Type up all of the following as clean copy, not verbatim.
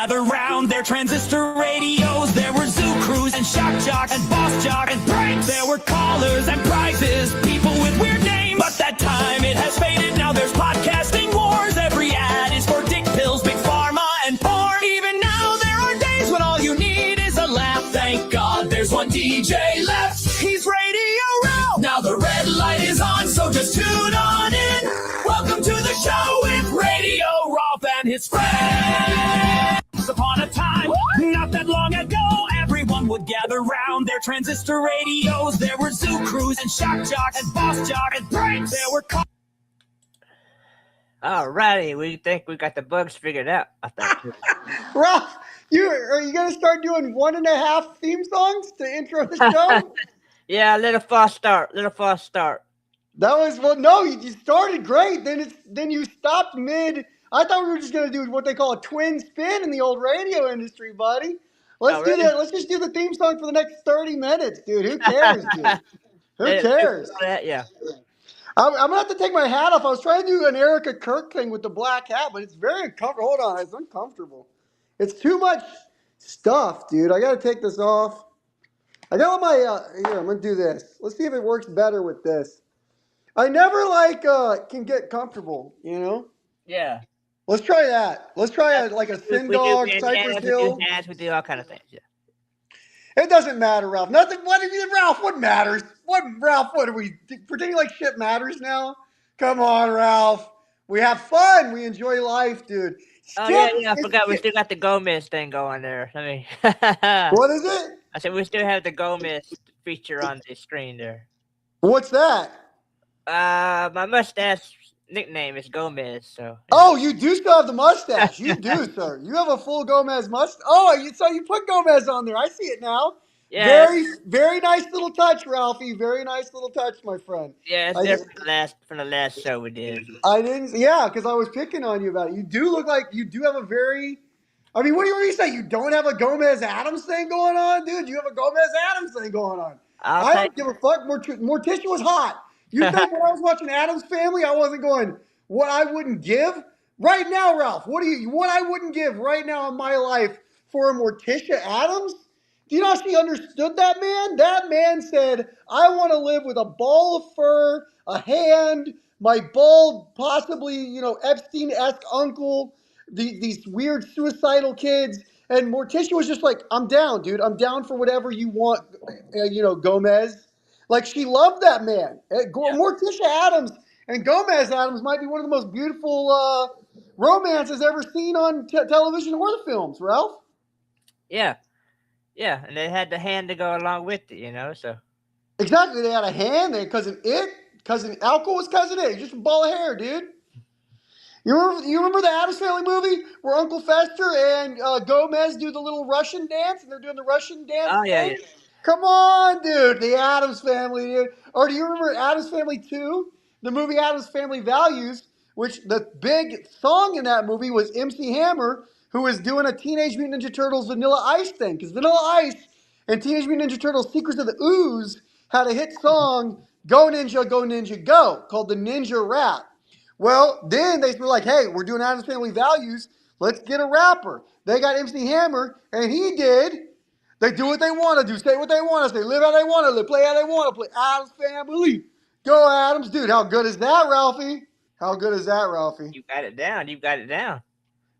gather round their transistor radios. There were zoo crews and shock jocks and boss jock and pranks. There were callers and prizes, people with weird names. But that time it has faded, now there's podcasting wars. Every ad is for dick pills, big pharma and porn. Even now there are days when all you need is a laugh. Thank God there's one DJ left. He's Radio Ralph. Now the red light is on, so just tune on in. Welcome to the show with Radio Ralph and his friends. Once upon a time, not that long ago, everyone would gather round their transistor radios. There were zoo crews and shock jocks and boss jock and pranks. There were Alrighty, we think we got the bugs figured out. I think. Ralph, are you going to start doing 1.5 theme songs to intro the show? Yeah, little false start. That was, well, no, you started great. Then you stopped mid. I thought we were just going to do what they call a twin spin in the old radio industry, buddy. Let's do that. Let's just do the theme song for the next 30 minutes, dude. Who cares, dude? Who cares? Yeah. I'm going to have to take my hat off. I was trying to do an Erica Kirk thing with the black hat, but it's very uncomfortable. Hold on. It's uncomfortable. It's too much stuff, dude. I got to take this off. I got my, here, I'm going to do this. Let's see if it works better with this. I never, can get comfortable, you know? Yeah. Let's try that. Let's try like a Sin Dog, Cypress Hill. We do all kind of things, yeah. It doesn't matter, Ralph. Nothing. Ralph? What matters? Ralph? What are we pretending like shit matters now? Come on, Ralph. We have fun. We enjoy life, dude. Yeah. I forgot we still got the Gomez thing going there. What is it? I said we still have the Gomez feature on the screen there. What's that? My mustache nickname is Gomez, so. Oh, you do still have the mustache. You do, sir. You have a full Gomez mustache. Oh, so you put Gomez on there. I see it now. Yeah. Very, very nice little touch, Ralphie. Very nice little touch, my friend. Yeah, it's different from the last show we did. I didn't. Yeah, because I was picking on you about it. You do look like you do have a very. I mean, what do you say? You don't have a Gomez Adams thing going on, dude? You have a Gomez Adams thing going on. I don't give a fuck. Morticia was hot. You think when I was watching Addams Family, I wasn't going, what I wouldn't give? Right now, Ralph, what I wouldn't give right now in my life for a Morticia Addams? Do you know how she understood that man? That man said, I want to live with a ball of fur, a hand, my bald, possibly, Epstein-esque uncle, these weird suicidal kids. And Morticia was just like, I'm down, dude. I'm down for whatever you want, Gomez. Like, she loved that man. Morticia Addams and Gomez Addams might be one of the most beautiful romances ever seen on television or the films, Ralph. Yeah. Yeah, and they had the hand to go along with it, so. Exactly. They had a hand. They had cousin Alco was cousin It. Just a ball of hair, dude. You remember the Addams Family movie where Uncle Fester and Gomez do the little Russian dance, and they're doing the Russian dance? Oh, yeah. Come on, dude. The Addams Family, dude. Or do you remember Addams Family 2? The movie Addams Family Values, which the big song in that movie was MC Hammer, who was doing a Teenage Mutant Ninja Turtles Vanilla Ice thing. Because Vanilla Ice and Teenage Mutant Ninja Turtles Secrets of the Ooze had a hit song, Go Ninja, Go, called the Ninja Rap. Well, then they were like, hey, we're doing Addams Family Values. Let's get a rapper. They got MC Hammer, and he did. They do what they want to do, say what they want to say, live how they want to live, play how they want to play. Addams Family. Go, Addams. Dude, how good is that, Ralphie? How good is that, Ralphie? You got it down.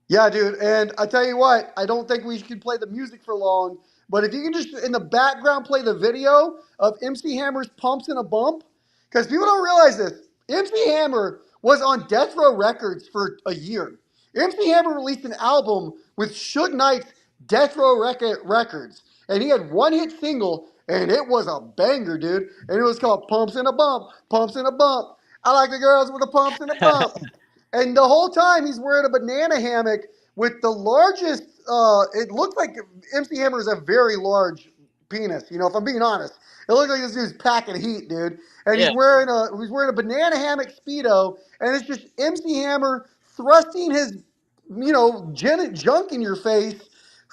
Yeah, dude. And I tell you what, I don't think we should play the music for long, but if you can just, in the background, play the video of MC Hammer's Pumps in a Bump, because people don't realize this. MC Hammer was on Death Row Records for a year. MC Hammer released an album with Suge Knight's Death Row Records, and he had one hit single, and it was a banger, dude. And it was called Pumps in a Bump, Pumps in a Bump. I like the girls with the pumps in a bump. And the whole time he's wearing a banana hammock with the largest, it looks like MC Hammer is a very large penis, if I'm being honest. It looks like this dude's packing heat, dude. And he's wearing a banana hammock Speedo, and it's just MC Hammer thrusting his, junk in your face,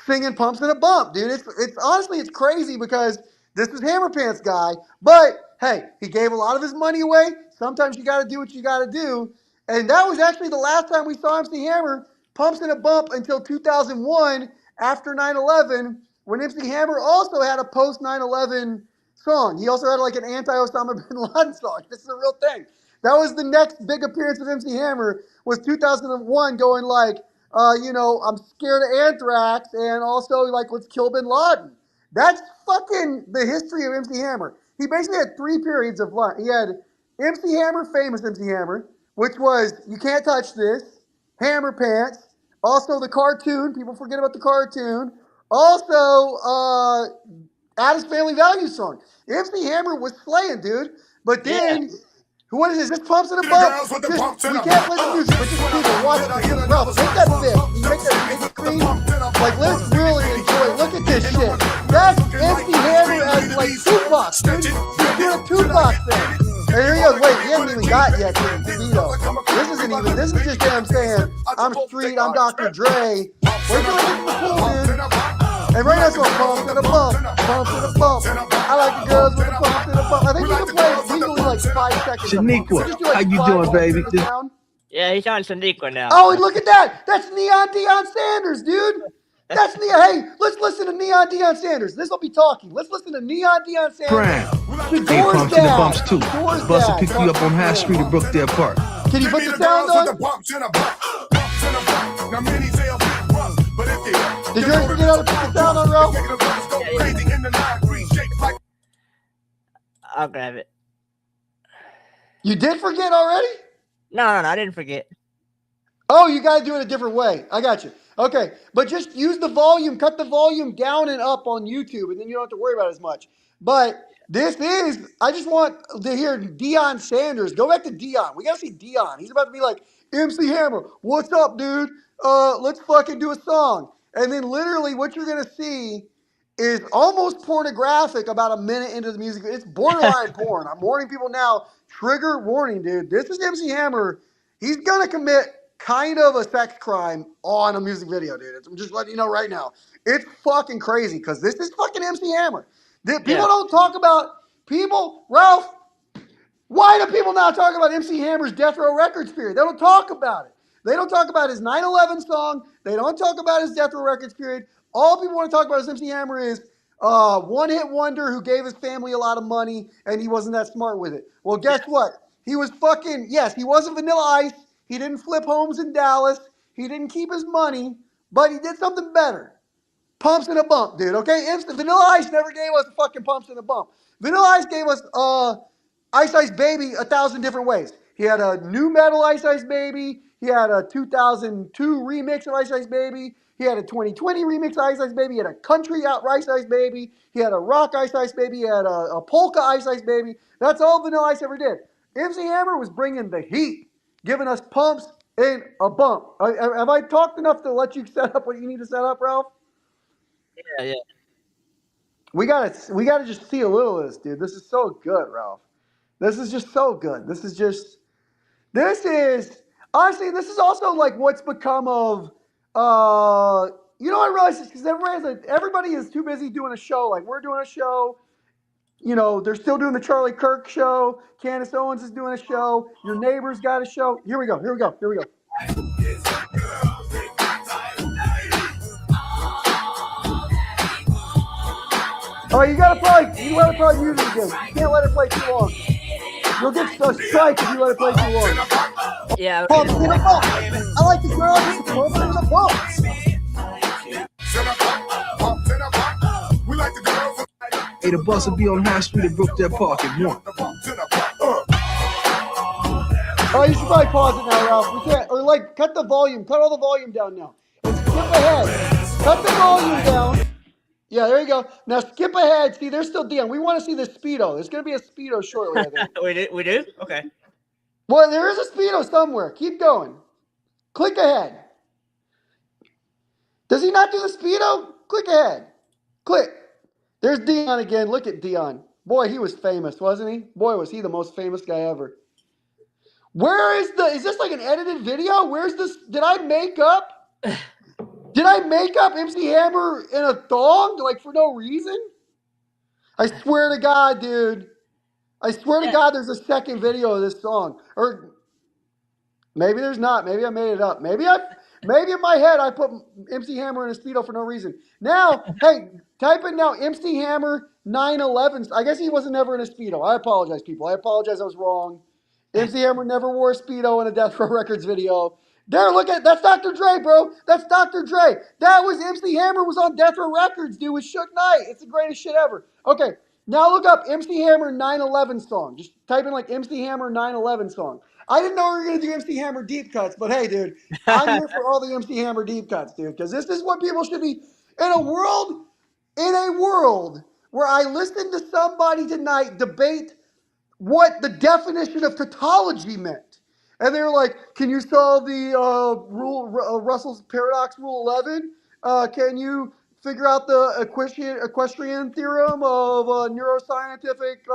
singing Pumps in a Bump, dude. It's honestly, it's crazy because this is Hammer Pants guy, but hey, he gave a lot of his money away. Sometimes you got to do what you got to do. And that was actually the last time we saw MC Hammer Pumps and a Bump until 2001 after 9/11 when MC Hammer also had a post 9/11 song. He also had like an anti-Osama bin Laden song. This is a real thing. That was the next big appearance of MC Hammer was 2001 going like, I'm scared of anthrax and also like let's kill bin Laden. That's fucking the history of MC Hammer. He basically had 3 periods of life. He had MC Hammer, famous MC Hammer, which was You Can't Touch This, Hammer Pants, also the cartoon. People forget about the cartoon. Also, Addams Family Values song. MC Hammer was slaying, dude. But then, what is this? This Pumps and a Bump. We can't play the music, but just people watch it. Ralph, make that fit. You make that big screen. Like, let's really enjoy. Look at this shit. That's MC Hammer as like Tupac, dude. He's doing a Tupac thing. And here he goes. Wait, he hasn't even got yet to Vito. This isn't even. This is just him saying, "I'm street. I'm Dr. Dre." Wait till I get to the pool, dude. And right now it's going pump and a bump, pump and a bump. I like the girls with the pump and a bump. I think you can play it legally like 5 seconds. Shaniqua, how you doing, baby? Yeah, he's on Shaniqua now. Oh, and look at that. That's Neon Deion Sanders, dude. That's Neon. Hey, let's listen to Neon Deion Sanders. This will be talking. Let's listen to Neon Deion Sanders. Brown. Hey, Pumps and the Bumps too. Bus will pick you up on High Street at Brookdale Park. Can you put the sound on? Did you ever forget how to put the sound on, Ralph? I'll grab it. You did forget already? No, I didn't forget. Oh, you got to do it a different way. I got you. Okay, but just use the volume, cut the volume down and up on YouTube, and then you don't have to worry about it as much. But this is, I just want to hear Deion Sanders. Go back to Deion. We got to see Deion. He's about to be like, MC Hammer, what's up, dude? Let's fucking do a song. And then literally what you're going to see is almost pornographic about a minute into the music. It's borderline porn. I'm warning people now. Trigger warning, dude. This is MC Hammer. He's going to commit kind of a sex crime on a music video, dude. I'm just letting you know right now. It's fucking crazy because this is fucking MC Hammer. People don't talk about, Ralph, why do people not talk about MC Hammer's Death Row Records period? They don't talk about it. They don't talk about his 9/11 song. They don't talk about his Death Row Records period. All people want to talk about is MC Hammer is one-hit wonder who gave his family a lot of money and he wasn't that smart with it. Well, guess what? He was fucking, yes, he wasn't Vanilla Ice. He didn't flip homes in Dallas. He didn't keep his money, but he did something better. Pumps and a Bump, dude, okay? Vanilla Ice never gave us fucking Pumps and a Bump. Vanilla Ice gave us Ice Ice Baby 1,000 different ways. He had a new metal Ice Ice Baby. He had a 2002 remix of Ice Ice Baby. He had a 2020 remix of Ice Ice Baby. He had a country out Ice Ice Baby. He had a rock Ice Ice Baby. He had a polka Ice Ice Baby. That's all Vanilla Ice ever did. MC Hammer was bringing the heat, giving us Pumps and a Bump. Have I talked enough to let you set up what you need to set up, Ralph? Yeah. We gotta just see a little of this, dude. This is so good, Ralph. This is just so good. This is honestly, this is also like what's become of, I realize this because everybody is too busy doing a show. Like we're doing a show, they're still doing the Charlie Kirk show. Candace Owens is doing a show. Your neighbor's got a show. Here we go. Oh, you gotta let it play music again. You can't let it play too long. You'll get a strike if you let it play too long. Yeah. Pumps in a bump. I like the girl with the pumps in a bump. Hey, the bus will be on High Street at Brookdale Park at 1. Oh, you should probably pause it now, Ralph. We can't, or like cut the volume. Cut all the volume down now. And skip ahead. Cut the volume down. Yeah, there you go. Now skip ahead. See, there's still Deion. We want to see the Speedo. There's going to be a Speedo shortly, I think. We do? Okay. Well, there is a Speedo somewhere. Keep going. Click ahead. Does he not do the Speedo? Click ahead. Click. There's Deion again. Look at Deion. Boy, he was famous, wasn't he? Boy, was he the most famous guy ever. Where is this like an edited video? Where's this? Did I make up MC Hammer in a thong, like for no reason? I swear to God, dude. I swear to God there's a second video of this song. Or maybe there's not. Maybe I made it up. Maybe Maybe in my head I put MC Hammer in a Speedo for no reason. Now, hey, type in now MC Hammer 9/11. I guess he wasn't ever in a Speedo. I apologize, people. I apologize. I was wrong. MC Hammer never wore a Speedo in a Death Row Records video. There, look at that's Dr. Dre, bro. That's Dr. Dre. That was MC Hammer was on Death Row Records, dude, with Suge Knight. It's the greatest shit ever. Okay, now look up MC Hammer 9/11 song. Just type in like MC Hammer 9/11 song. I didn't know we were gonna do MC Hammer deep cuts, but hey, dude, I'm here for all the MC Hammer deep cuts, dude, because this is what people should be in a world where I listened to somebody tonight debate what the definition of tautology meant. And they were like, can you solve the Russell's paradox rule 11? Can you figure out the equestrian theorem of neuroscientific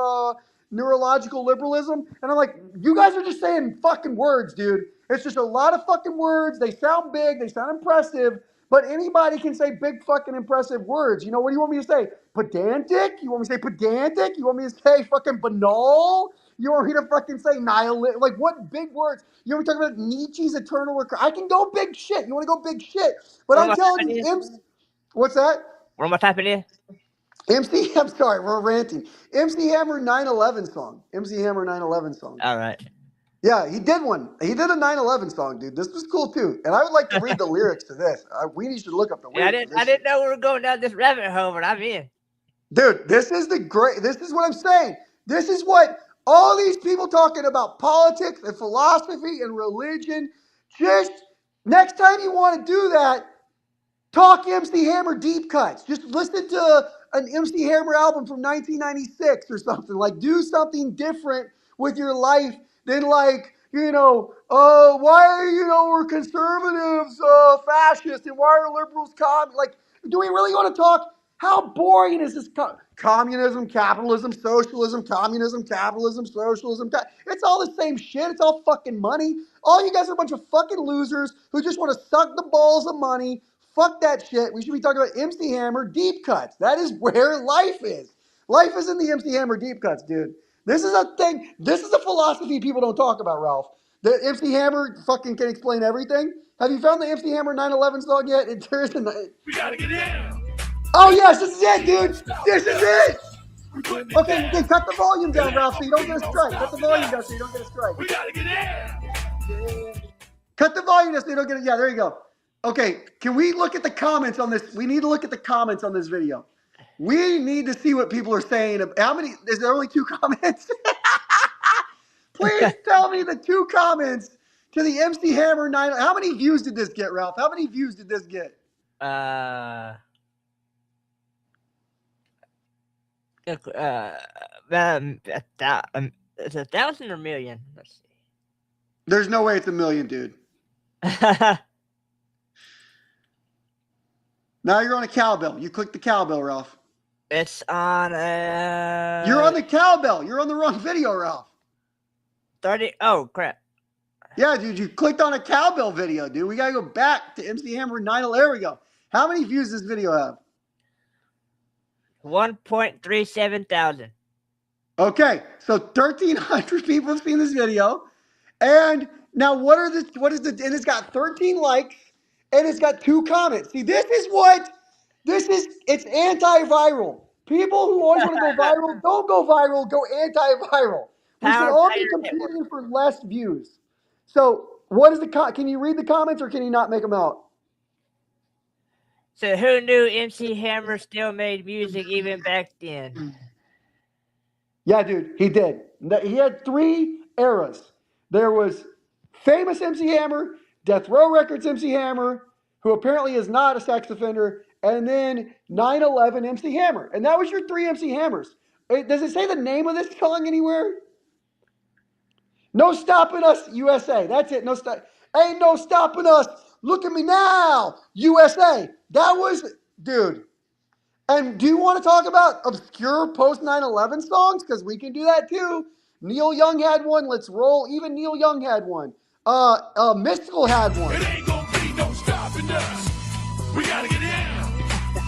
neurological liberalism? And I'm like, you guys are just saying fucking words, dude. It's just a lot of fucking words. They sound big. They sound impressive. But anybody can say big fucking impressive words. You know, what do you want me to say? Pedantic? You want me to say pedantic? You want me to say fucking banal? You want me to fucking say nihilist? Like, what big words? You want me to talk about Nietzsche's eternal recurrence? I can go big shit. You want to go big shit? But I'm telling you, what's that? What am I typing in? I'm sorry, we're ranting. MC Hammer 9/11 song. MC Hammer 9/11 song. All right. Yeah, he did one. He did a 9/11 song, dude. This was cool too. And I would like to read the lyrics to this. We need to look up the lyrics. I didn't know we were going down this rabbit hole, but I'm in. Dude, this is what I'm saying. This is what all these people talking about politics and philosophy and religion. Just next time you want to do that, talk MC Hammer deep cuts. Just listen to an MC Hammer album from 1996 or something. Like, do something different with your life than like, why we're conservatives fascists and why are liberals like, do we really want to talk? How boring is this? Communism, capitalism, socialism, communism, capitalism, socialism. It's all the same shit. It's all fucking money. All you guys are a bunch of fucking losers who just want to suck the balls of money. Fuck that shit. We should be talking about MC Hammer deep cuts. That is where life is. Life is in the MC Hammer deep cuts, dude. This is a thing. This is a philosophy people don't talk about, Ralph. The MC Hammer fucking can explain everything. Have you found the MC Hammer 9/11 song yet? We gotta get in. Oh, yes, this is it, dude. This is it. Okay, cut the volume down, Ralph, so you don't get a strike. Cut the volume down so you don't get a strike. We gotta get in. Cut the volume down so you don't get it. Yeah, there you go. Okay, can we look at the comments on this? We need to look at the comments on this video. We need to see what people are saying. How many? Is there only 2 comments? Please tell me the 2 comments to the MC Hammer 9. How many views did this get, Ralph? How many views did this get? It's 1,000 or million. Let's see. There's no way it's 1 million, dude. Now you're on a cowbell. You click the cowbell, Ralph. It's on You're on the cowbell. You're on the wrong video, Ralph. 30. Oh, crap. Yeah, dude, you clicked on a cowbell video, dude. We got to go back to MC Hammer 9. There we go. How many views does this video have? 1.37 thousand. Okay, so 1,300 people have seen this video. And now and it's got 13 likes and it's got 2 comments. See, it's antiviral. People who always want to go viral, don't go viral, go antiviral. We should all be competing for less views. So what is can you read the comments or can you not make them out? So who knew MC Hammer still made music even back then? Yeah, dude, he did. He had 3 eras. There was famous MC Hammer, Death Row Records MC Hammer, who apparently is not a sex offender, and then 9/11 MC Hammer. And that was your 3 MC Hammers. Does it say the name of this song anywhere? No Stopping Us, USA. That's it. Ain't no stopping us. Look at me now, USA. That was, dude. And do you want to talk about obscure post 9/11 songs? Because we can do that too. Neil Young had one. Let's roll. Even Neil Young had one. Mystical had one. It ain't gonna be no stopping us. We gotta get in.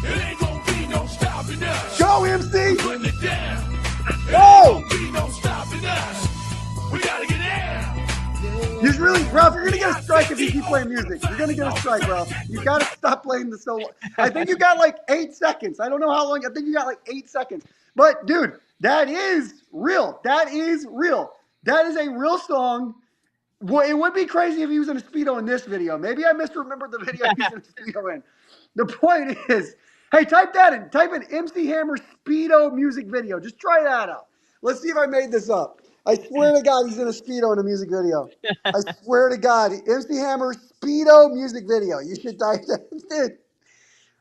It ain't gonna be no stopping us. Go, MC. Putting it down. It Go. ain't gonna be no stopping us. We gotta get in. Just really Ralph, you're gonna get a strike if you keep playing music. You're gonna get a strike, Ralph. You gotta stop playing the solo. I think you got like 8 seconds. I don't know how long. I think you got like 8 seconds. But dude, that is real. That is real. That is a real song. Well, it would be crazy if he was in a Speedo in this video. Maybe I misremembered the video he was in a Speedo in. The point is, hey, type that in. Type in MC Hammer Speedo music video. Just try that out. Let's see if I made this up. I swear to God, he's in a Speedo in a music video. I swear to God, MC Hammer Speedo music video. You should type that. Dude,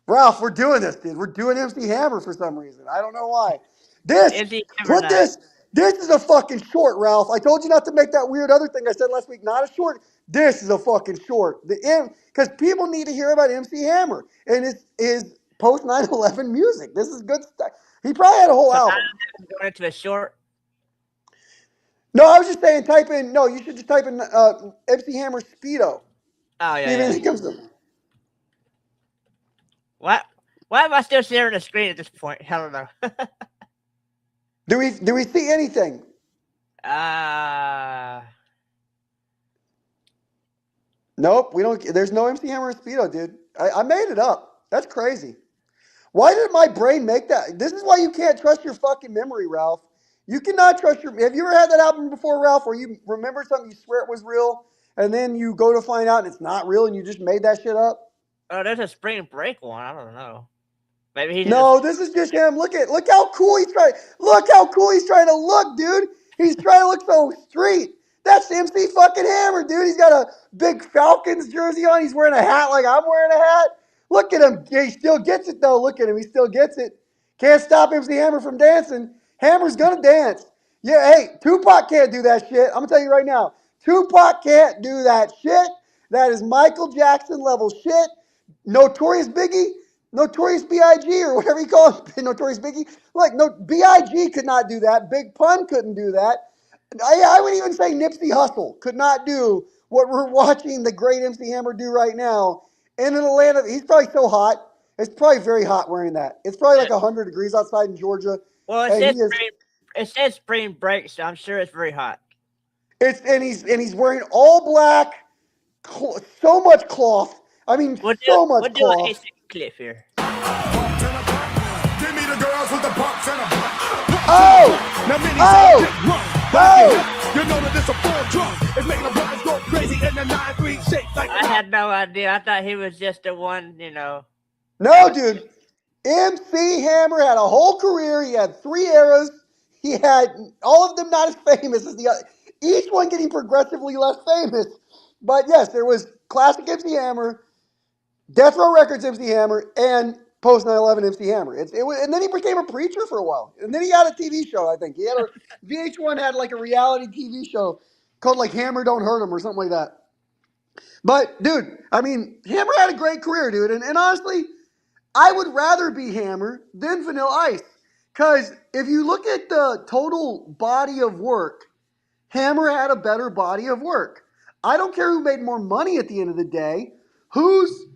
Ralph, we're doing this, dude. We're doing MC Hammer for some reason. I don't know why. MC Hammer night. This is a fucking short, Ralph. I told you not to make that weird other thing I said last week. Not a short. This is a fucking short. Because people need to hear about MC Hammer and his post 9/11 music. This is good stuff. He probably had a whole album. Going into a short. No, I was just saying, type in. No, you should just type in MC Hammer Speedo. Oh See if yeah. anything comes up. What? Why am I still sharing the screen at this point? I don't know. Do we see anything? Nope, we don't. There's no MC Hammer Speedo, dude. I made it up. That's crazy. Why did my brain make that? This is why you can't trust your fucking memory, Ralph. You cannot trust your. Have you ever had that happen before, Ralph, where you remember something, you swear it was real, and then you go to find out and it's not real, and you just made that shit up? Oh, there's a spring break one. I don't know. Maybe he. No, this is just him. Look how cool he's trying. Look how cool he's trying to look, dude. He's trying to look so street. That's MC fucking Hammer, dude. He's got a big Falcons jersey on. He's wearing a hat like I'm wearing a hat. Look at him. He still gets it, though. Look at him. He still gets it. Can't stop MC Hammer from dancing. Hammer's going to dance. Yeah, hey, Tupac can't do that shit. I'm going to tell you right now. Tupac can't do that shit. That is Michael Jackson level shit. Notorious Biggie, Notorious B.I.G. or whatever you call it. Notorious Biggie. Like, no, B.I.G. could not do that. Big Pun couldn't do that. I would even say Nipsey Hussle could not do what we're watching the great MC Hammer do right now. And in Atlanta, he's probably so hot. It's probably very hot wearing that. It's probably like 100 degrees outside in Georgia. Well, it says spring break, so I'm sure it's very hot. And he's wearing all black, so much cloth. I mean, so much cloth. We'll do a clip here. Give me the girls with the bumps and a you know that this a full drum. It's making the brothers go crazy in the 9-3 shape. Like I had no idea. I thought he was just the one, No, dude. MC Hammer had a whole career. He had 3 eras. He had all of them not as famous as the other. Each one getting progressively less famous. But yes, there was classic MC Hammer, Death Row Records MC Hammer, and post 9/11 MC Hammer. And then he became a preacher for a while. And then he had a TV show, I think. He had VH1 had like a reality TV show called like Hammer Don't Hurt Him or something like that. But, dude, I mean, Hammer had a great career, dude. And honestly, I would rather be Hammer than Vanilla Ice. Because if you look at the total body of work, Hammer had a better body of work. I don't care who made more money at the end of the day. Who's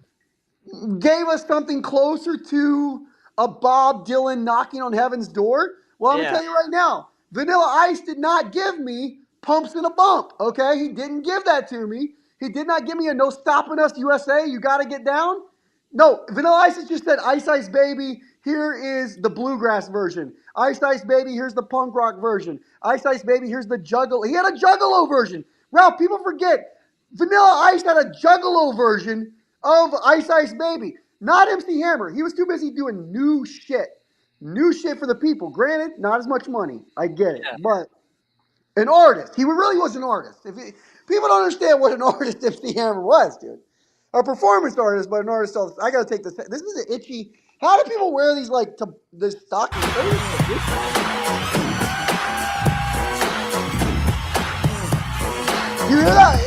gave us something closer to a Bob Dylan knocking on heaven's door? Well, I'm going to tell you right now, Vanilla Ice did not give me Pumps and a Bump, okay? He didn't give that to me. He did not give me a No Stopping Us USA, you got to get down. No, Vanilla Ice has just said, Ice Ice Baby, here is the bluegrass version. Ice Ice Baby, here's the punk rock version. Ice Ice Baby, here's the juggalo. He had a juggalo version. Ralph, people forget, Vanilla Ice had a juggalo version of Ice Ice Baby. Not MC Hammer. He was too busy doing new shit. New shit for the people. Granted, not as much money. I get it. But an artist. He really was an artist. People don't understand what an artist MC Hammer was, dude. A performance artist, but an artist. I got to take this. This is an itchy. How do people wear these, like, this stockings? You hear that?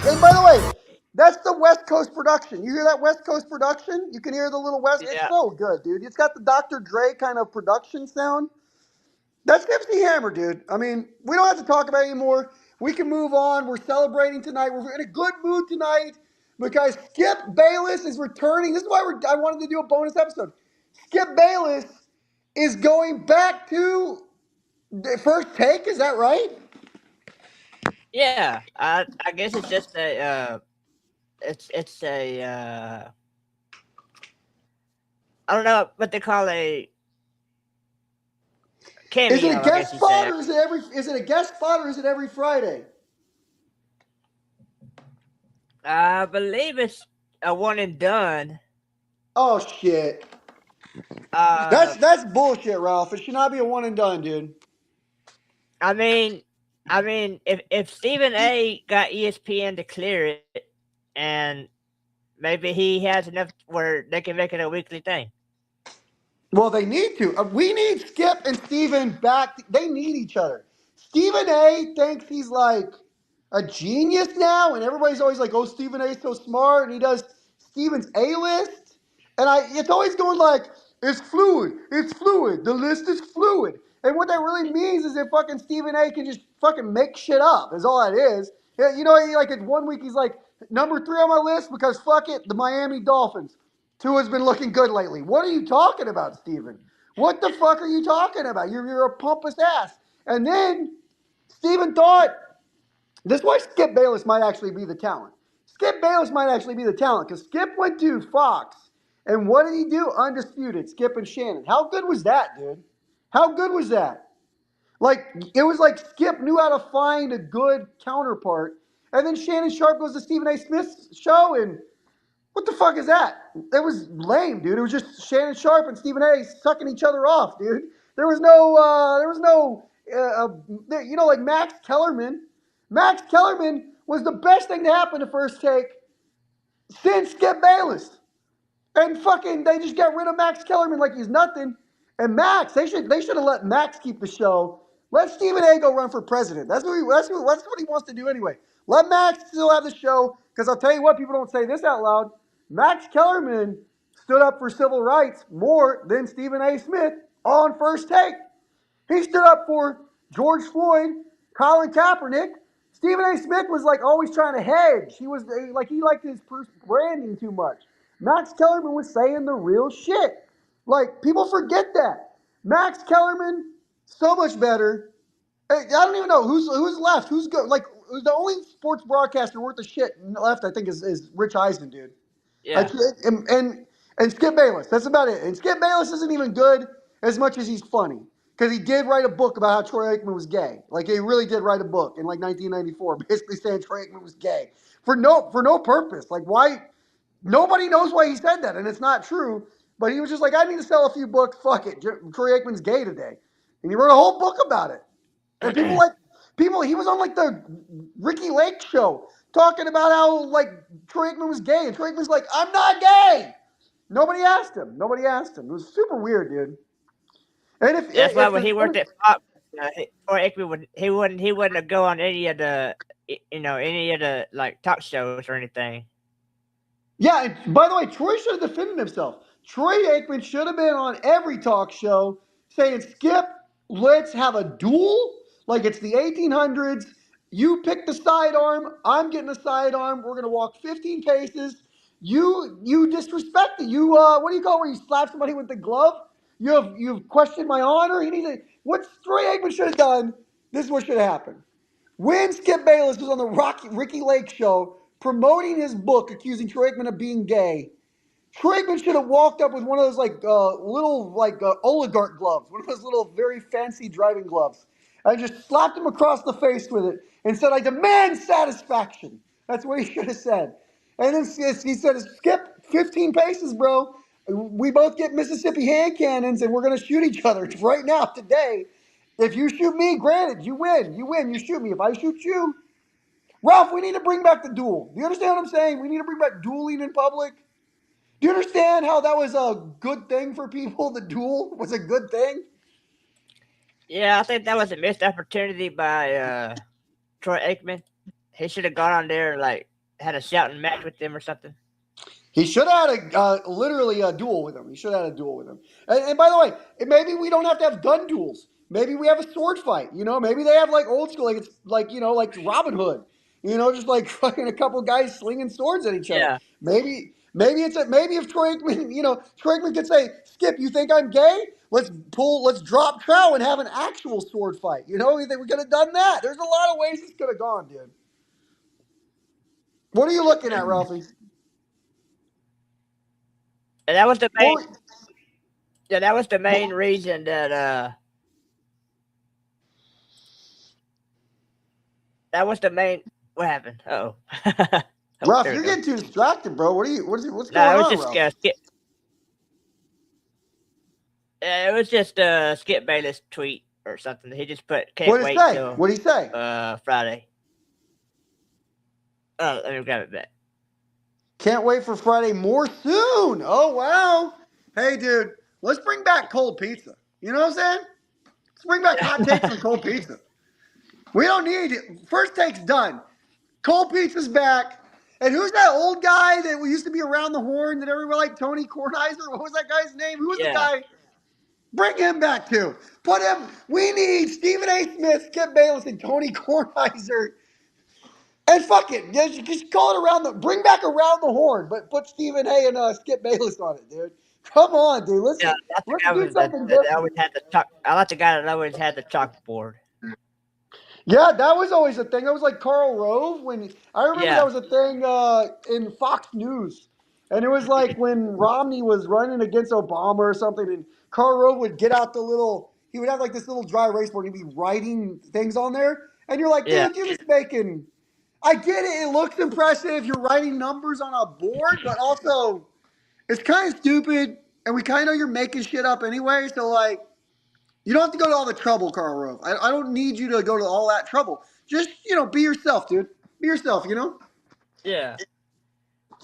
And by the way, that's the West Coast production. You hear that West Coast production? You can hear the little West. Yeah. It's so good, dude. It's got the Dr. Dre kind of production sound. That's MC Hammer, dude. I mean, we don't have to talk about it anymore. We can move on. We're celebrating tonight. We're in a good mood tonight because Skip Bayless is returning. This is why I wanted to do a bonus episode. Skip Bayless is going back to the First Take. Is that right? Yeah, I guess it's just it's a I don't know what they call a Is it a cameo. I guess guest you spot say. or is it a guest spot or is it every Friday? I believe it's a one and done. Oh shit. Uh, That's bullshit, Ralph. It should not be a one and done, dude. I mean, if Stephen A. got ESPN to clear it, and maybe he has enough where they can make it a weekly thing. Well, they need to. We need Skip and Steven back. They need each other. Stephen A thinks he's like a genius now, and everybody's always like, "Oh, Stephen A's so smart," and he does Steven's A list, and it's always going like, "It's fluid. It's fluid. The list is fluid." And what that really means is that fucking Stephen A can just fucking make shit up. Is all that is. Yeah, you know, he like in 1 week he's like number 3 on my list because fuck it, the Miami Dolphins. Tua's been looking good lately. What are you talking about, Steven? What the fuck are you talking about? You're a pompous ass. And then Steven thought this is why Skip Bayless might actually be the talent. Skip Bayless might actually be the talent because Skip went to Fox. And what did he do? Undisputed. Skip and Shannon. How good was that, dude? How good was that? Like, it was like Skip knew how to find a good counterpart. And then Shannon Sharp goes to Stephen A. Smith's show and what the fuck is that? It was lame, dude. It was just Shannon Sharp and Stephen A. sucking each other off, dude. You know, like Max Kellerman. Max Kellerman was the best thing to happen to First Take since Skip Bayless. And fucking, they just got rid of Max Kellerman like he's nothing. And Max, they should have let Max keep the show. Let Stephen A. go run for president. That's what he wants to do anyway. Let Max still have the show. Because I'll tell you what, people don't say this out loud. Max Kellerman stood up for civil rights more than Stephen A. Smith on First Take. He stood up for George Floyd, Colin Kaepernick. Stephen A. Smith was like always trying to hedge. He was like he liked his branding too much. Max Kellerman was saying the real shit. Like people forget that. Max Kellerman, so much better. I don't even know who's left. Who's good? Like the only sports broadcaster worth of shit left, I think, is Rich Eisen, dude. Yeah. And Skip Bayless. That's about it. And Skip Bayless isn't even good as much as he's funny. Because he did write a book about how Troy Aikman was gay. Like he really did write a book in like 1994, basically saying Troy Aikman was gay for no purpose. Like why? Nobody knows why he said that, and it's not true. But he was just like, I need to sell a few books. Fuck it, Troy Aikman's gay today, and he wrote a whole book about it. And people. He was on like the Ricky Lake show talking about how like Troy Aikman was gay, and Troy Aikman's like, I'm not gay. Nobody asked him. It was super weird, dude. And That's why when he worked at Fox, or Aikman he wouldn't go on any of the any of the like talk shows or anything. yeah, and by the way, Troy should have defended himself. Troy Aikman should have been on every talk show saying, Skip, let's have a duel. Like it's the 1800s. You pick the sidearm. I'm getting a sidearm. We're going to walk 15 paces. You disrespect it. What do you call it where you slap somebody with the glove? You've questioned my honor. What Troy Aikman should have done, this is what should have happened. When Skip Bayless was on the Ricky Lake show promoting his book accusing Troy Aikman of being gay, Troy Aikman should have walked up with one of those little oligarch gloves, one of those little very fancy driving gloves, and just slapped him across the face with it and said, I demand satisfaction. That's what he should have said. And then he said, Skip, 15 paces, bro. We both get Mississippi hand cannons and we're going to shoot each other right now, today. If you shoot me, granted, you win. You win. You shoot me. If I shoot you, Ralph, we need to bring back the duel. Do you understand what I'm saying? We need to bring back dueling in public. Do you understand how that was a good thing for people? The duel was a good thing. Yeah, I think that was a missed opportunity by Troy Aikman. He should have gone on there and like had a shouting match with them or something. He should have had literally a duel with him. He should have had a duel with him. And by the way, maybe we don't have to have gun duels. Maybe we have a sword fight. You know, maybe they have like old school, like it's like like Robin Hood. You know, just like fucking a couple guys slinging swords at each other. Yeah. Maybe Maybe maybe if Troy Aikman, Troy Aikman could say, Skip, you think I'm gay? Let's drop Trow and have an actual sword fight. You think we could have done that? There's a lot of ways this could have gone, dude. What are you looking at, Ralphie? And that was the main. Well, Yeah, that was the main reason that that was the main. What happened? Oh, Ralph, you're getting too distracted, bro. What's No, going it was on, just Ralph? Skip. It was just Skip Bayless tweet or something. He just put can't What'd wait it say? till What'd he say? Friday. Oh, let me grab it back. Can't wait for Friday more soon. Oh, wow. Hey, dude, let's bring back cold pizza. You know what I'm saying? Let's bring back hot takes on cold pizza. We don't need it. First take's done. Cold pizza's back. And who's that old guy that we used to be around the horn that everyone liked? Tony Kornheiser? What was that guy's name? Who was the guy? Bring him back too. Put him. We need Stephen A. Smith, Skip Bayless, and Tony Kornheiser. And fuck it. Just call it bring back around the horn, but put Stephen A. and Skip Bayless on it, dude. Come on, dude. Let's Yeah, that's the guy do something different. that always had the chalk. I like the guy that always had the chalkboard. Yeah, that was always a thing. That was like Karl Rove I remember that was a thing in Fox News. And it was like when Romney was running against Obama or something, and Karl Rove would get out he would have like this little dry erase board and he'd be writing things on there. And you're like, dude, you're just making, I get it. It looks impressive. You're writing numbers on a board, but also it's kind of stupid. And we kind of know you're making shit up anyway. So like, you don't have to go to all the trouble, Karl Rove. I don't need you to go to all that trouble. Just, be yourself, dude. Be yourself, Yeah.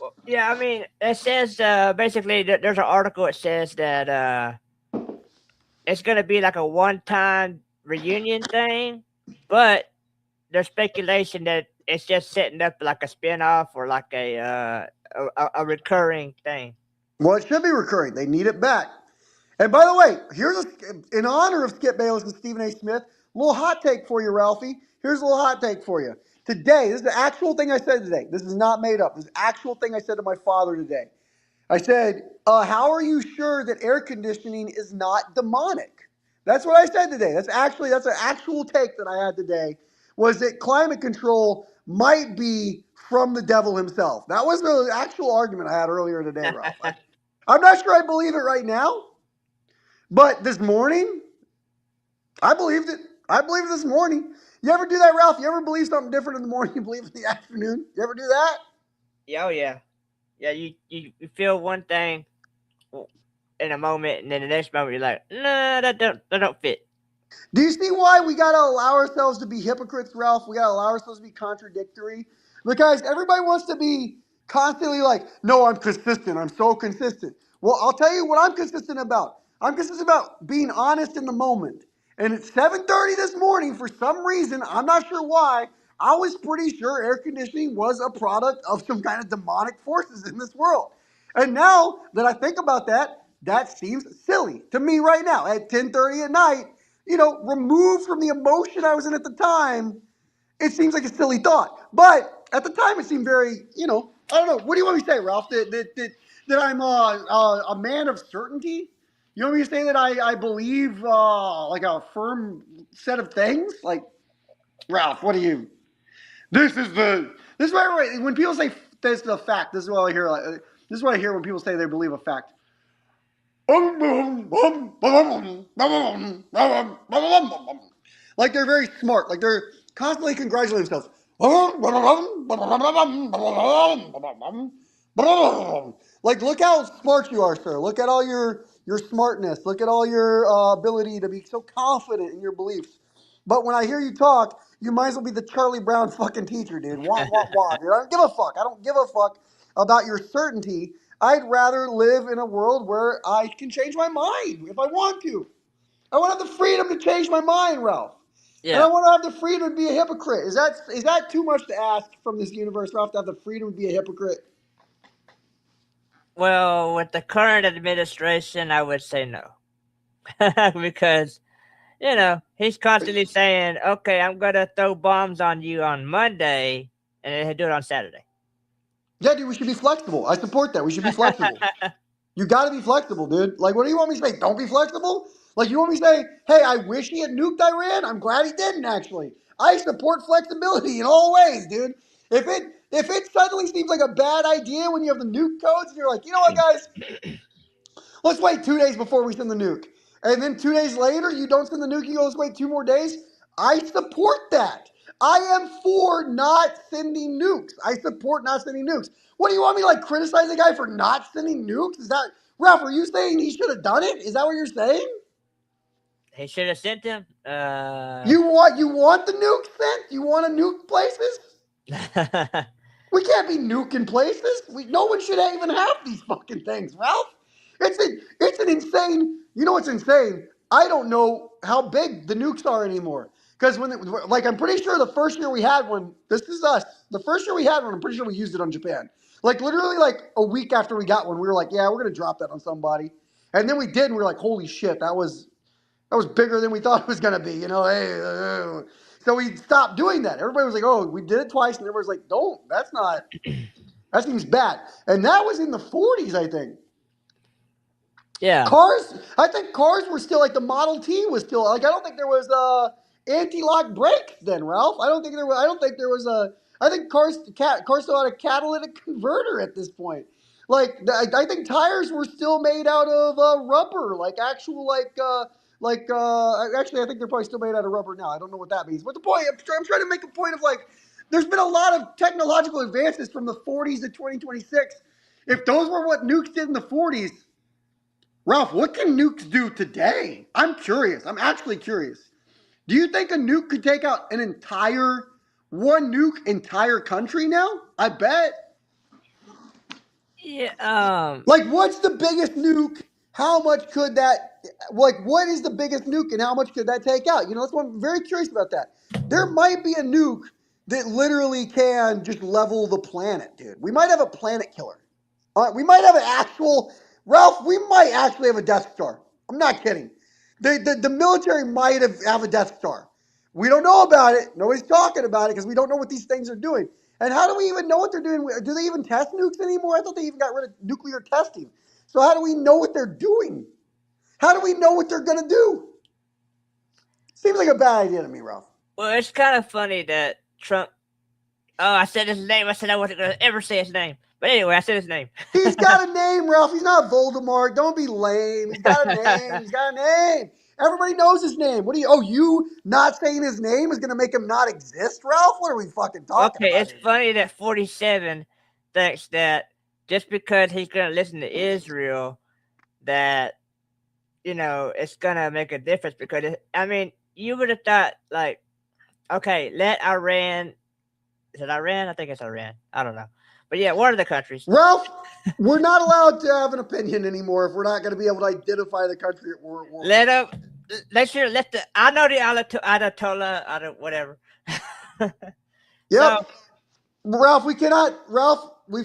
Well, yeah, I mean, it says basically there's an article. It says that it's going to be like a one-time reunion thing, but there's speculation that it's just setting up like a spinoff or like a recurring thing. Well, it should be recurring. They need it back. And by the way, in honor of Skip Bayless and Stephen A. Smith, a little hot take for you, Ralphie. Here's a little hot take for you. Today, this is the actual thing I said today. This is not made up. This is actual thing I said to my father today. I said, how are you sure that air conditioning is not demonic? That's what I said today. That's an actual take that I had today, was that climate control might be from the devil himself. That was the actual argument I had earlier today, Ralph. I'm not sure I believe it right now, but this morning, I believed it. I believed it this morning. You ever do that, Ralph? You ever believe something different in the morning you believe in the afternoon? You ever do that? Yeah, oh yeah. Yeah, you feel one thing in a moment, and then the next moment you're like, nah, that don't fit. Do you see why we got to allow ourselves to be hypocrites, Ralph? We got to allow ourselves to be contradictory? Because everybody wants to be constantly like, no, I'm consistent. I'm so consistent. Well, I'll tell you what I'm consistent about. I'm consistent about being honest in the moment. And at 7:30 this morning, for some reason, I'm not sure why, I was pretty sure air conditioning was a product of some kind of demonic forces in this world. And now that I think about that, that seems silly to me right now at 10:30 at night. Removed from the emotion I was in at the time, it seems like a silly thought. But at the time, it seemed very, I don't know. What do you want me to say, Ralph? That I'm a man of certainty? You want me to say that I believe like a firm set of things? Like, Ralph, what do you? This is why when people say this is a fact. This is what I hear. This is what I hear when people say they believe a fact. Like they're very smart. Like they're constantly congratulating themselves. Like, look how smart you are, sir. Look at all your smartness. Look at all your ability to be so confident in your beliefs. But when I hear you talk, you might as well be the Charlie Brown fucking teacher, dude. Wah, wah, wah. Dude. I don't give a fuck. I don't give a fuck about your certainty. I'd rather live in a world where I can change my mind if I want to. I want to have the freedom to change my mind, Ralph. Yeah. And I want to have the freedom to be a hypocrite. Is that too much to ask from this universe, Ralph, to have the freedom to be a hypocrite? Well, with the current administration, I would say no. Because, he's constantly saying, okay, I'm going to throw bombs on you on Monday, and then he'll do it on Saturday. Yeah, dude, we should be flexible. I support that. We should be flexible. You got to be flexible, dude. Like, what do you want me to say? Don't be flexible? Like, you want me to say, hey, I wish he had nuked Iran? I'm glad he didn't, actually. I support flexibility in all ways, dude. If it suddenly seems like a bad idea when you have the nuke codes and you're like, you know what, guys? Let's wait 2 days before we send the nuke. And then 2 days later, you don't send the nuke, you go, let's wait 2 more days. I support that. I am for not sending nukes. I support not sending nukes. What do you want me to like criticize the guy for not sending nukes? Is that Ralph, are you saying he should have done it? Is that what you're saying? He should have sent them. You want the nuke sent? You want to nuke places? We can't be nuking places. No one should even have these fucking things, Ralph. It's an insane. You know what's insane? I don't know how big the nukes are anymore. Because I'm pretty sure the first year we had one. This is us. The first year we had one, I'm pretty sure we used it on Japan. Like literally, like a week after we got one, we were like, yeah, we're gonna drop that on somebody. And then we did, and we were like, holy shit, that was bigger than we thought it was gonna be. You know, hey. So we stopped doing that. Everybody was like, oh, we did it twice, and everybody's like, don't. That seems bad. And that was in the 40s, I think. Yeah. I think cars were still like the Model T was still like I don't think there was anti-lock brakes then, Ralph. I don't think there was a I think cars still had a catalytic converter at this point. Like I think tires were still made out of rubber, like actual actually I think they're probably still made out of rubber now. I don't know what that means. But the point I'm trying to make a point of like there's been a lot of technological advances from the 40s to 2026. If those were what nukes did in the 40s, Ralph, what can nukes do today? I'm curious. I'm actually curious. Do you think a nuke could take out one entire country now? I bet. Yeah. Like, what's the biggest nuke? How much could that, like, what is the biggest nuke and how much could that take out? You know, that's what I'm very curious about that. There might be a nuke that literally can just level the planet, dude. We might have a planet killer. We might have an actual, Ralph, we might actually have a Death Star. I'm not kidding. The military might have a Death Star. We don't know about it. Nobody's talking about it because we don't know what these things are doing. And how do we even know what they're doing? Do they even test nukes anymore? I thought they even got rid of nuclear testing. So how do we know what they're doing? How do we know what they're going to do? Seems like a bad idea to me, Ralph. Well, it's kind of funny that Trump. Oh, I said his name. I said I wasn't going to ever say his name. But anyway, I said his name. He's got a name, Ralph. He's not Voldemort. Don't be lame. He's got a name. He's got a name. Everybody knows his name. You not saying his name is going to make him not exist, Ralph? What are we fucking talking about? Okay, it's funny that 47 thinks that just because he's going to listen to Israel, that, you know, it's going to make a difference. Because, you would have thought, like, okay, let Iran. Is it Iran? I think it's Iran. I don't know. But yeah, one of the countries. Ralph, we're not allowed to have an opinion anymore if we're not going to be able to identify the country at war. Let the I know the Ayatollah, whatever. Yep. So, Ralph, we've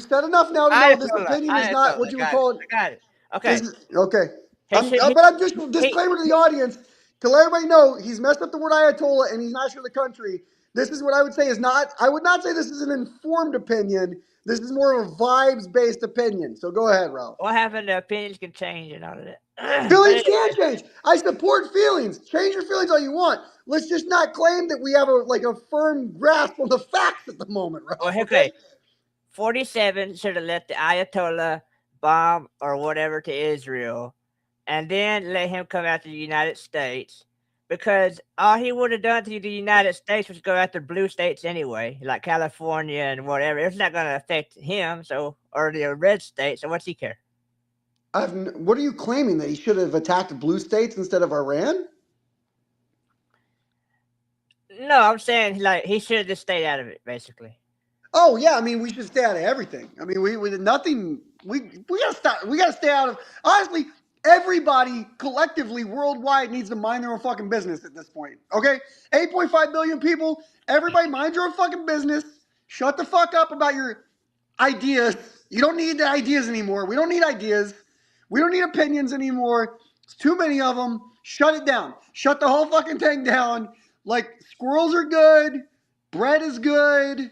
said enough now to know this opinion is not what you would call it. I got it. Okay. Okay. But I'm just disclaimer to the audience to let everybody know he's messed up the word Ayatollah and he's not sure the country. This is what I would say I would not say this is an informed opinion. This is more of a vibes-based opinion. So go ahead, Ralph. What happened? The opinions can change and all of that. Feelings can change. I support feelings. Change your feelings all you want. Let's just not claim that we have a firm grasp on the facts at the moment, Ralph. Well, okay. 47 should have let the Ayatollah bomb or whatever to Israel, and then let him come out to the United States. Because all he would have done to the United States was go after blue states anyway, like California and whatever. It's not going to affect him, or the red states. So what's he care? What are you claiming, that he should have attacked blue states instead of Iran? No, I'm saying he should have just stayed out of it, basically. Oh yeah, we should stay out of everything. We did nothing. We gotta stop. We gotta stay out of. Honestly, everybody collectively worldwide needs to mind their own fucking business at this point. Okay, 8.5 billion people. Everybody mind your own fucking business. Shut the fuck up about your ideas. You don't need the ideas anymore. We don't need ideas. We don't need opinions anymore. It's too many of them. Shut it down. Shut the whole fucking thing down. Like, squirrels are good. Bread is good.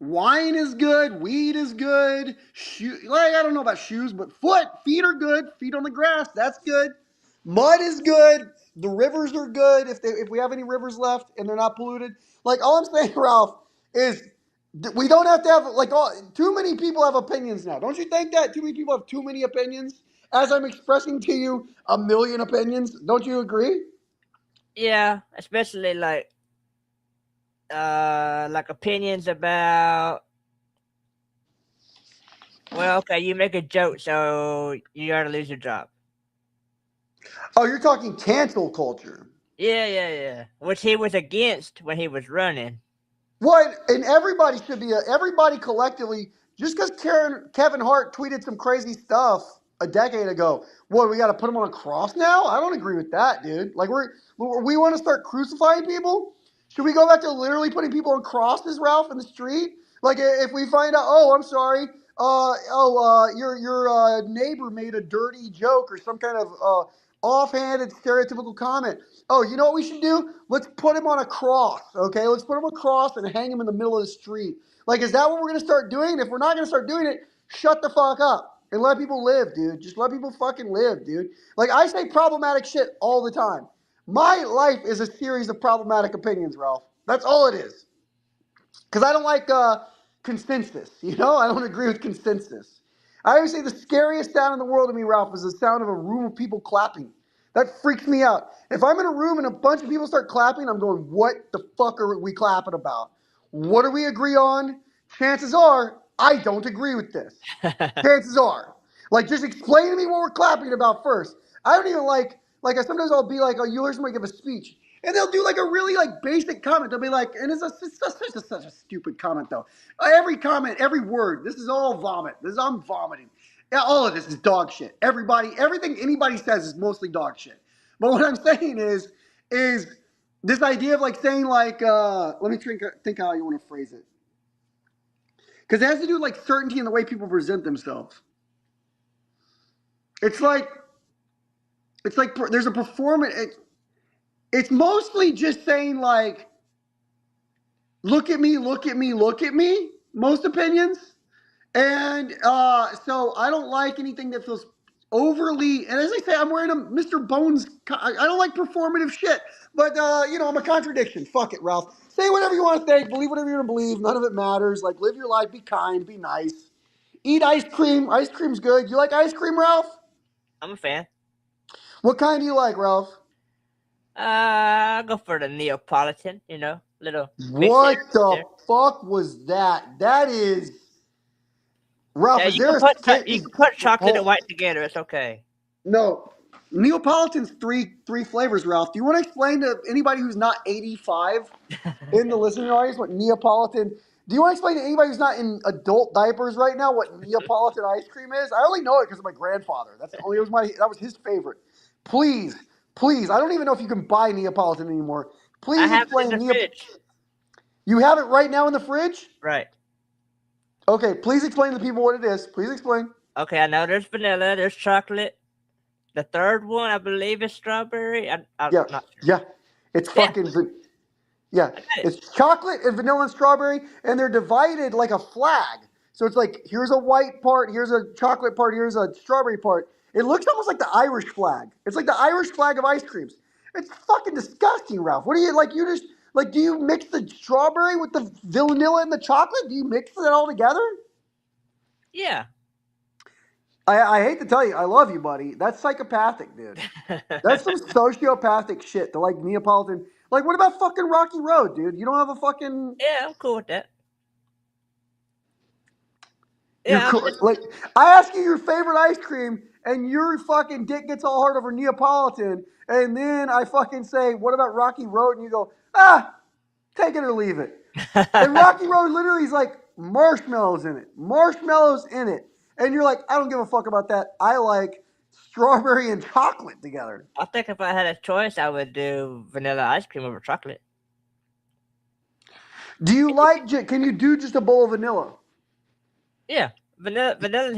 Wine is good. Weed is good. Like, I don't know about shoes, but feet are good. Feet on the grass, that's good. Mud is good. The rivers are good if we have any rivers left and they're not polluted. Like, all I'm saying, Ralph, is we don't have to have too many people have opinions now. Don't you think that too many people have too many opinions? As I'm expressing to you a million opinions, don't you agree? Yeah, especially like opinions about. Well, okay, you make a joke, so you gotta lose your job. Oh, you're talking cancel culture. Yeah. Which he was against when he was running. What? And everybody should be everybody collectively. Just because Kevin Hart tweeted some crazy stuff a decade ago, what, we got to put him on a cross now? I don't agree with that, dude. Like we want to start crucifying people. Should we go back to literally putting people on crosses, Ralph, in the street? Like if we find out, oh, I'm sorry, your neighbor made a dirty joke or some kind of offhanded stereotypical comment. Oh, you know what we should do? Let's put him on a cross, okay? Let's put him on a cross and hang him in the middle of the street. Like, is that what we're going to start doing? If we're not going to start doing it, shut the fuck up and let people live, dude. Just let people fucking live, dude. Like, I say problematic shit all the time. My life is a series of problematic opinions, Ralph. That's all it is. Because I don't like consensus, you know? I don't agree with consensus. I always say the scariest sound in the world to me, Ralph, is the sound of a room of people clapping. That freaks me out. If I'm in a room and a bunch of people start clapping, I'm going, what the fuck are we clapping about? What do we agree on? Chances are, I don't agree with this. Chances are. Like, just explain to me what we're clapping about first. I don't even sometimes I'll be like, oh, you hear somebody give a speech. And they'll do like a really like basic comment. They'll be like, and it's such a stupid comment though. Every comment, every word, this is all vomit. I'm vomiting. Yeah, all of this is dog shit. Everything anybody says is mostly dog shit. But what I'm saying is this idea of like saying like, let me think how you want to phrase it. Because it has to do with like certainty in the way people present themselves. It's like there's a performance. It's mostly just saying like, look at me, look at me, look at me. Most opinions, and so I don't like anything that feels overly. And as I say, I'm wearing a Mr. Bones. I don't like performative shit, but I'm a contradiction. Fuck it, Ralph. Say whatever you want to think. Believe whatever you want to believe. None of it matters. Like, live your life. Be kind. Be nice. Eat ice cream. Ice cream's good. You like ice cream, Ralph? I'm a fan. What kind do you like, Ralph? I'll go for the Neapolitan, little. What the fuck was that? That is, Ralph. Yeah, Is you there can a you can put chocolate and white together. It's okay. No, Neapolitan's three flavors, Ralph. Do you want to explain to anybody who's not 85 in the listening audience what Neapolitan? Do you want to explain to anybody who's not in adult diapers right now what Neapolitan ice cream is? I only know it because of my grandfather. That was his favorite. Please, I don't even know if you can buy Neapolitan anymore. Please I have it explain in the fridge. You have it right now in the fridge? Right. Okay, please explain to people what it is. Please explain. Okay, I know there's vanilla, there's chocolate. The third one, I believe, is strawberry. I'm Yeah, not sure. yeah. It's fucking... Yeah, it's chocolate and vanilla and strawberry, and they're divided like a flag. So it's like, here's a white part, here's a chocolate part, here's a strawberry part. It looks almost like the Irish flag. It's like the Irish flag of ice creams. It's fucking disgusting, Ralph. What do you, like, you just, like, do you mix the strawberry with the vanilla and the chocolate? Do you mix it all together? Yeah. I hate to tell you, I love you, buddy. That's psychopathic, dude. That's some sociopathic shit to like Neapolitan. Like, what about fucking Rocky Road, dude? You don't have a fucking... Yeah, I'm cool with that. You're Yeah, cool. Like, I ask you your favorite ice cream, and your fucking dick gets all hard over Neapolitan, and then I fucking say, what about Rocky Road? And you go, take it or leave it. And Rocky Road literally is like marshmallows in it. And you're like, I don't give a fuck about that. I like strawberry and chocolate together. I think if I had a choice, I would do vanilla ice cream over chocolate. Do you like, can you do just a bowl of vanilla? Yeah, vanilla.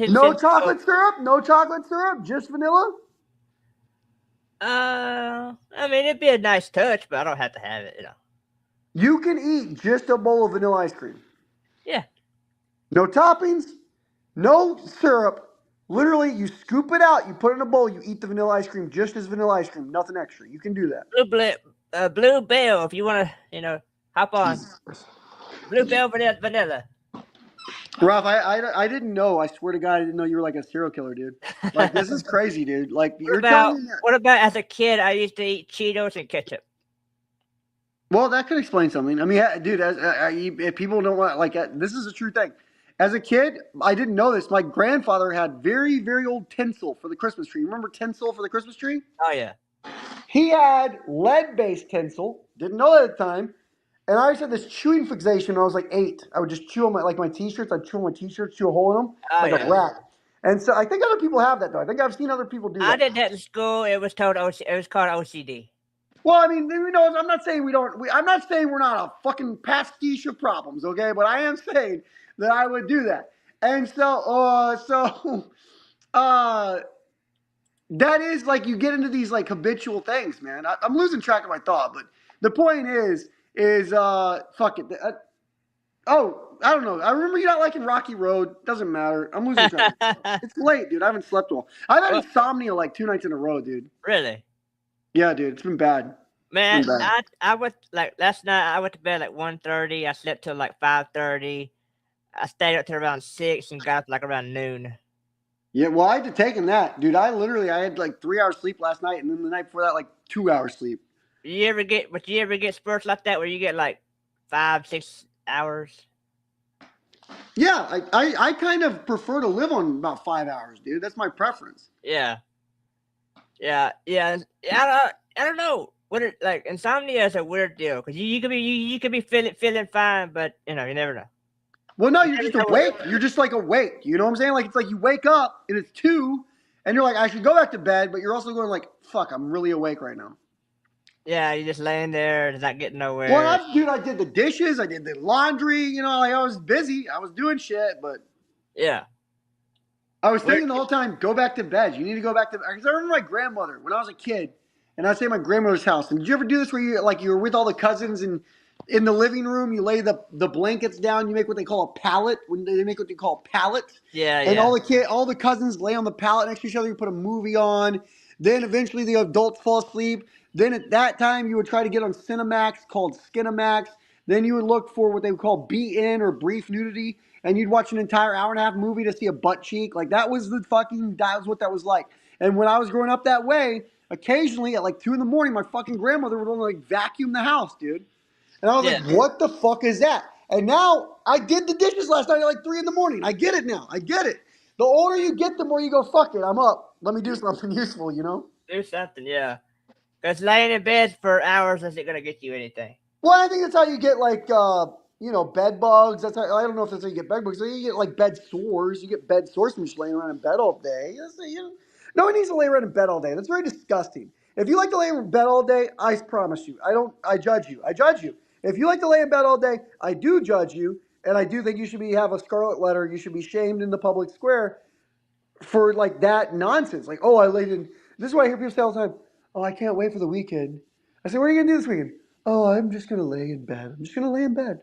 No chocolate syrup? No chocolate syrup? Just vanilla? I mean, it'd be a nice touch, but I don't have to have it, You can eat just a bowl of vanilla ice cream. Yeah, No toppings, no syrup. Literally, you scoop it out, you put it in a bowl, you eat the vanilla ice cream just as vanilla ice cream, nothing extra. You can do that. Blue Bell, if you want to, hop on. Jesus Christ. Blue Bell vanilla. Ralph, I didn't know. I swear to God, I didn't know you were like a serial killer, dude. Like, this is crazy, dude. Like, you're telling me. What about as a kid, I used to eat Cheetos and ketchup. Well, that could explain something. I mean, dude, if people don't want, like, this is a true thing. As a kid, I didn't know this. My grandfather had very, very old tinsel for the Christmas tree. Remember tinsel for the Christmas tree? Oh, yeah. He had lead-based tinsel. Didn't know that at the time. And I always had this chewing fixation when I was like 8. I would just chew on my t-shirts. I'd chew on my t-shirts, chew a hole in them like a rat. And so I think other people have that, though. I think I've seen other people do that. I did that in school. It was called OCD. Well, I mean, I'm not saying I'm not saying we're not a fucking pastiche of problems, okay? But I am saying that I would do that. And so, that is like you get into these like habitual things, man. I'm losing track of my thought, but the point is fuck it. I don't know. I remember you not liking Rocky Road. Doesn't matter. I'm losing track. It's late, dude. I haven't slept well. I've had insomnia like 2 nights in a row, dude. Really? Yeah, dude. It's been bad. Man, I went like last night. I went to bed like 1:30. I slept till like 5:30. I stayed up till around 6 and got up like around noon. Yeah, well, I had to take in that, dude. I had like 3 hours sleep last night, and then the night before that, like 2 hours sleep. You ever get spurts like that where you get like 5-6 hours? Yeah, I kind of prefer to live on about 5 hours, dude. That's my preference. Yeah. I don't know. Like insomnia is a weird deal because you could be feeling fine, but you never know. Well, no, you're just awake. You're just like awake. You know what I'm saying? Like it's like you wake up and it's 2, and you're like, I should go back to bed, but you're also going like, fuck, I'm really awake right now. Yeah, you're just laying there, it's not getting nowhere. Well, I did the dishes, I did the laundry. I was busy. I was doing shit, but yeah. I was thinking the whole time, go back to bed. You need to go back to bed. Because I remember my grandmother when I was a kid, and I'd stay at my grandmother's house. And did you ever do this where you were with all the cousins and in the living room, you lay the blankets down, you make what they call a pallet. When they make what they call pallets. Yeah, and all the cousins lay on the pallet next to each other. You put a movie on. Then eventually the adults fall asleep. Then at that time you would try to get on Cinemax called Skinemax. Then you would look for what they would call BN or brief nudity, and you'd watch an entire hour-and-a-half movie to see a butt cheek. Like that was what that was like. And when I was growing up that way, occasionally at like 2 a.m, my fucking grandmother would only like vacuum the house, dude. And I was like, what the fuck is that? And now I did the dishes last night at like 3 a.m. I get it now. I get it. The older you get, the more you go, fuck it, I'm up. Let me do something useful, Do something, yeah. Because laying in bed for hours isn't going to get you anything. Well, I think that's how you get like, bed bugs. That's how, I don't know if that's how you get bed bugs. So you get like bed sores. You get bed sores from just laying around in bed all day. No one needs to lay around in bed all day. That's very disgusting. If you like to lay in bed all day, I promise you. I judge you. If you like to lay in bed all day, I do judge you. And I do think you should have a scarlet letter. You should be shamed in the public square for like that nonsense. Like, oh, I laid in. This is what I hear people say all the time. Oh, I can't wait for the weekend. I say, what are you going to do this weekend? Oh, I'm just going to lay in bed. I'm just going to lay in bed.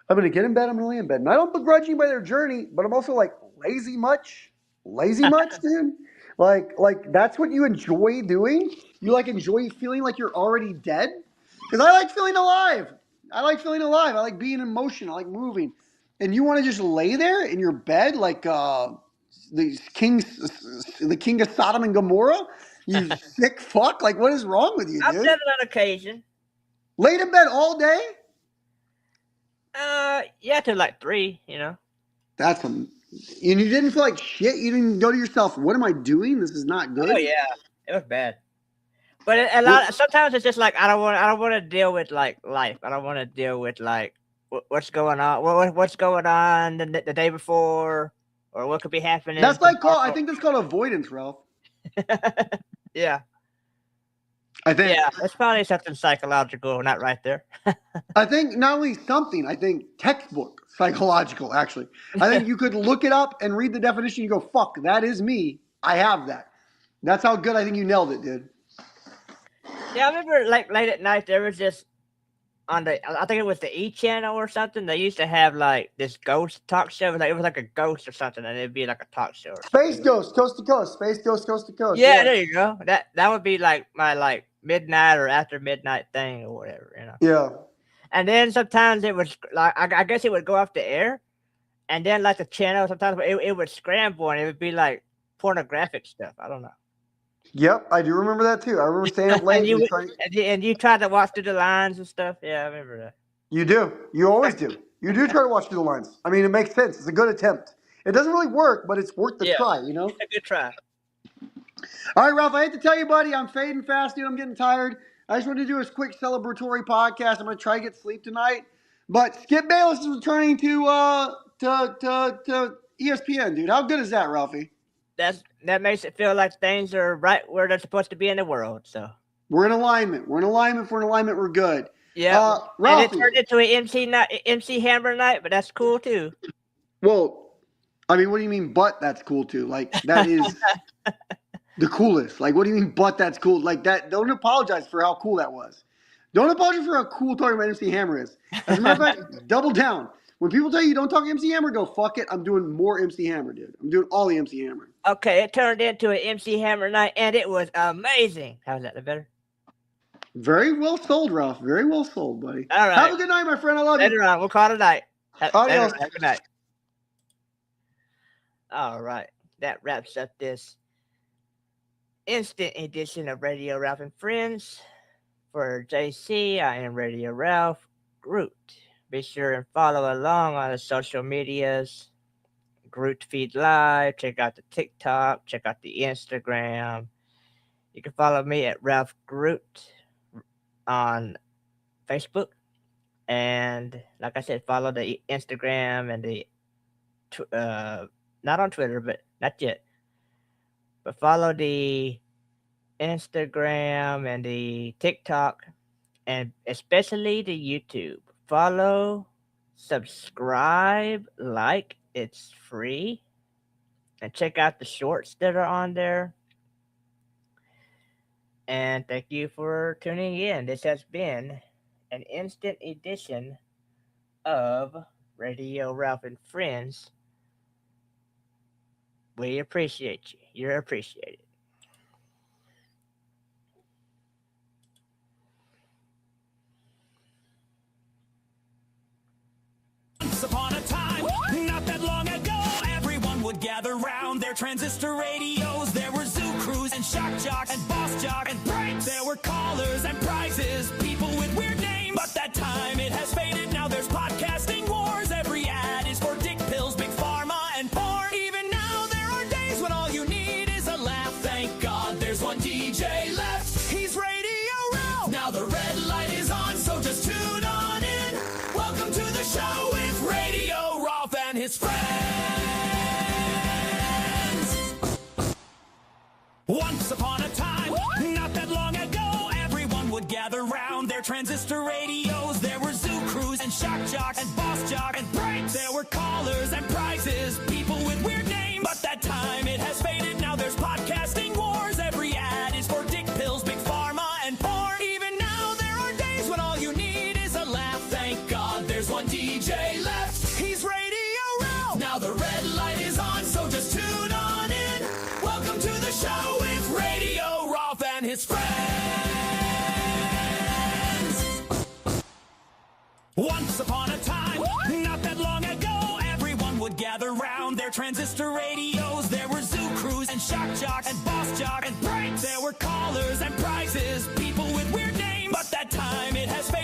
I'm going to get in bed. I'm going to lay in bed. And I don't begrudge anybody their journey, but I'm also like, lazy much? Lazy much, dude? Like that's what you enjoy doing? You like enjoy feeling like you're already dead? Because I like feeling alive. I like being in motion. I like moving. And you want to just lay there in your bed like the king of Sodom and Gomorrah? You sick fuck? Like, what is wrong with you, dude? I've done it on occasion. Laid in bed all day? Yeah, till like 3, That's and you didn't feel like shit? You didn't go to yourself, what am I doing? This is not good. Oh yeah, it was bad. But sometimes it's just like I don't want to deal with like life. I don't want to deal with like what's going on, what's going on the day before, or what could be happening. That's like I think that's called avoidance, Ralph. Yeah. I think. Yeah, it's probably something psychological, not right there. I think not only something, I think textbook psychological, actually. I think you could look it up and read the definition. You go, fuck, that is me. I have that. That's how good I think you nailed it, dude. Yeah, I remember like late at night, there was this on the, I think it was the E channel or something. They used to have like this ghost talk show. Like it was like a ghost or something, and it'd be like a talk show. Or Space Ghost, Coast to Coast. Space Ghost, Coast to Coast. yeah, there you go. That would be like my like midnight or after midnight thing or whatever, you know. Yeah. And then sometimes it was like I guess it would go off the air, and then like the channel sometimes it would scramble and it would be like pornographic stuff. I don't know. Yep, I do remember that too. I remember staying up late. and you tried to watch through the lines and stuff. Yeah, I remember that. You do. You always do. You do try to watch through the lines. I mean, it makes sense. It's a good attempt. It doesn't really work, but it's worth the try, you know? It's a good try. All right, Ralph, I hate to tell you, buddy, I'm fading fast, dude. I'm getting tired. I just wanted to do a quick celebratory podcast. I'm going to try to get sleep tonight. But Skip Bayless is returning to ESPN, dude. How good is that, Ralphie? That makes it feel like things are right where they're supposed to be in the world. So we're in alignment. We're in alignment. If we're in alignment, we're good. Yeah. Ralphie, and it turned into an MC Hammer night, but that's cool too. Well, I mean, what do you mean, but that's cool too? Like, that is the coolest. Like, what do you mean, but that's cool? Like, that, don't apologize for how cool that was. Don't apologize for how cool talking about MC Hammer is. As a matter of fact, double down. When people tell you don't talk MC Hammer, go, fuck it. I'm doing more MC Hammer, dude. I'm doing all the MC Hammer. Okay, it turned into an MC Hammer night, and it was amazing. How's that? The better? Very well sold, Ralph. Very well sold, buddy. All right. Have a good night, my friend. I love you. Later on. We'll call it a night. Adios. Good night. All right. That wraps up this instant edition of Radio Ralph and Friends. For JC, I am Radio Ralph Groot. Be sure and follow along on the social medias. Groot Feed Live. Check out the TikTok. Check out the Instagram. You can follow me at Ralph Groot on Facebook. And like I said, follow the Instagram and the not on Twitter, but not yet. But follow the Instagram and the TikTok, and especially the YouTube. Follow, subscribe, like. It's free. And check out the shorts that are on there. And thank you for tuning in. This has been an instant edition of Radio Ralph and Friends. We appreciate you. You're appreciated. Once upon a time, not that long ago, everyone would gather round their transistor radios. There were zoo crews and shock jocks and boss jocks and pranks. There were callers and prizes, people with weird names. But that time, it has faded. Now there's podcasting wars. Every ad is for dick pills, big pharma, and porn. Even now, there are days when all you need is a laugh. Thank God there's one DJ left. He's Radio Ralph. Now the red light is on, so just tune on in. Welcome to the show with Radio Ralph and his friends. Once upon a time, not that long ago, everyone would gather round their transistor radios. There were zoo crews and shock jocks and boss jocks and pranks. There were callers and prizes, people with weird names. But that time, it has faded. Now there's podcasting wars. Every ad is for dick pills, big pharma, and porn. Even now, there are days when all you need is a laugh. Thank God there's one DJ left. He's Radio Ralph. Now the red light is on, so just tune on in. Welcome to the show with Radio Ralph and his friends. Once upon a time, not that long ago, everyone would gather round their transistor radios. There were zoo crews and shock jocks and boss jocks and pranks. There were callers and prizes, people with weird names. But that time, it has faded.